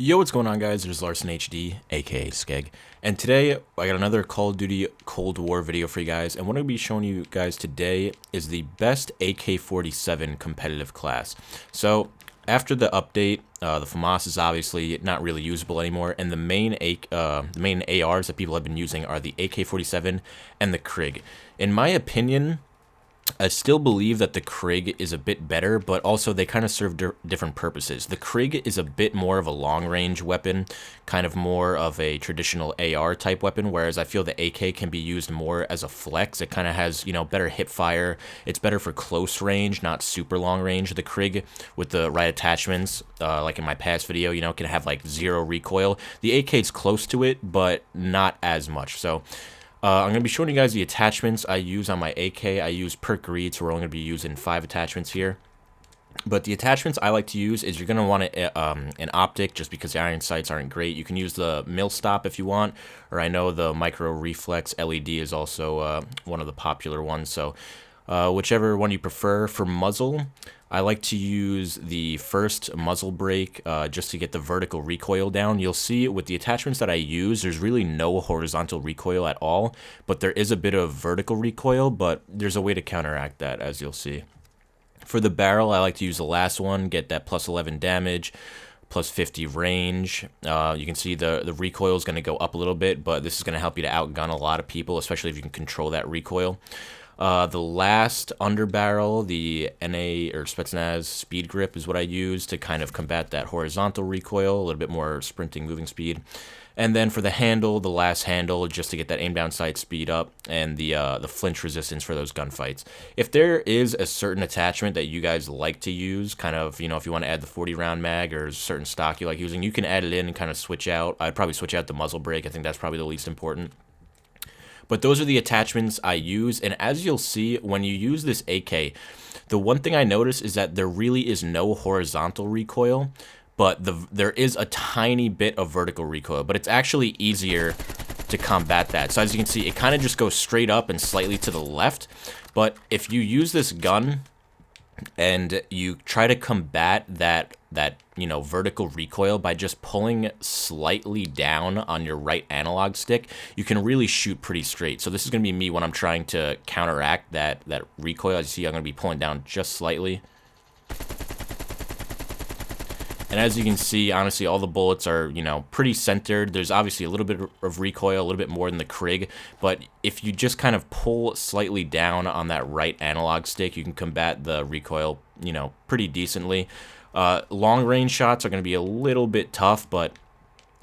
Yo, what's going on, guys? There's Larson HD, aka Skeg, and today I got another Call of Duty Cold War video for you guys. And what I'm going to be showing you guys today is the best AK47 competitive class. So after the update, the FAMAS is obviously not really usable anymore, and the main ARs that people have been using are the AK47 and the Krig. In my opinion, I still believe that the Krig is a bit better, but also they kind of serve different purposes. The Krig is a bit more of a long-range weapon, kind of more of a traditional AR type weapon, whereas I feel the AK can be used more as a flex. It kind of has, better hip fire. It's better for close range, not super long range. The Krig, with the right attachments, like in my past video, can have like 0 recoil. The AK is close to it, but not as much. So I'm going to be showing you guys the attachments I use on my AK. I use perk read, so we're only going to be using 5 attachments here. But the attachments I like to use is you're going to want an optic, just because the iron sights aren't great. You can use the mill stop if you want, or I know the micro reflex LED is also one of the popular ones. So whichever one you prefer. For muzzle, I like to use the first muzzle brake just to get the vertical recoil down. You'll see with the attachments that I use, there's really no horizontal recoil at all, but there is a bit of vertical recoil, but there's a way to counteract that, as you'll see. For the barrel, I like to use the last one, get that plus 11 damage, plus 50 range. You can see the recoil is going to go up a little bit, but this is going to help you to outgun a lot of people, especially if you can control that recoil. The last underbarrel, the NA or Spetsnaz speed grip, is what I use to kind of combat that horizontal recoil, a little bit more sprinting moving speed. And then for the handle, the last handle, just to get that aim down sight speed up, and the flinch resistance for those gunfights. If there is a certain attachment that you guys like to use, kind of, if you want to add the 40 round mag or a certain stock you like using, you can add it in and kind of switch out. I'd probably switch out the muzzle brake. I think that's probably the least important. But those are the attachments I use, and as you'll see, when you use this AK, the one thing I notice is that there really is no horizontal recoil, but there is a tiny bit of vertical recoil, but it's actually easier to combat that. So as you can see, it kind of just goes straight up and slightly to the left, but if you use this gun and you try to combat that vertical recoil by just pulling slightly down on your right analog stick, you can really shoot pretty straight. So this is going to be me when I'm trying to counteract that recoil. As you see, I'm going to be pulling down just slightly. And as you can see, honestly, all the bullets are, pretty centered. There's obviously a little bit of recoil, a little bit more than the Krig, but if you just kind of pull slightly down on that right analog stick, you can combat the recoil, pretty decently. Long range shots are going to be a little bit tough, but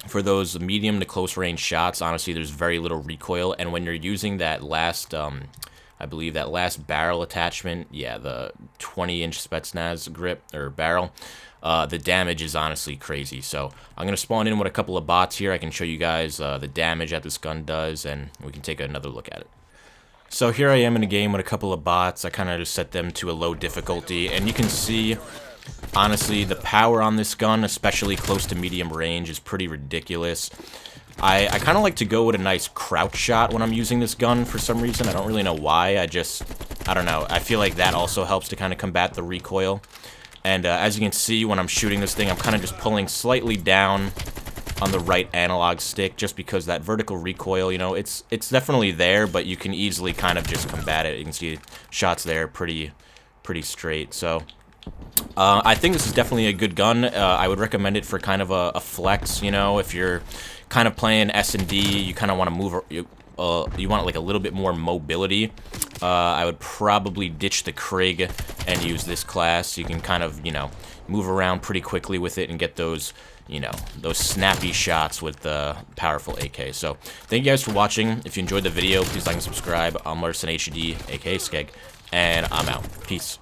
for those medium to close range shots, honestly, there's very little recoil. And when you're using that last, I believe that last barrel attachment, yeah, the 20-inch Spetsnaz grip or barrel, the damage is honestly crazy. So I'm going to spawn in with a couple of bots here. I can show you guys the damage that this gun does, and we can take another look at it. So here I am in a game with a couple of bots. I kind of just set them to a low difficulty, and you can see, honestly, the power on this gun, especially close to medium range, is pretty ridiculous. I kind of like to go with a nice crouch shot when I'm using this gun for some reason. I don't really know why. I don't know. I feel like that also helps to kind of combat the recoil. And as you can see, when I'm shooting this thing, I'm kind of just pulling slightly down on the right analog stick, just because that vertical recoil, it's definitely there, but you can easily kind of just combat it. You can see shots there pretty straight. So I think this is definitely a good gun. I would recommend it for kind of a flex, if you're kind of playing S&D, you kind of want to move, you want like a little bit more mobility. I would probably ditch the Krig and use this class. You can kind of, move around pretty quickly with it and get those, those snappy shots with the powerful AK. So thank you guys for watching. If you enjoyed the video, please like and subscribe. I'm Larson HD, aka Skeg, and I'm out. Peace.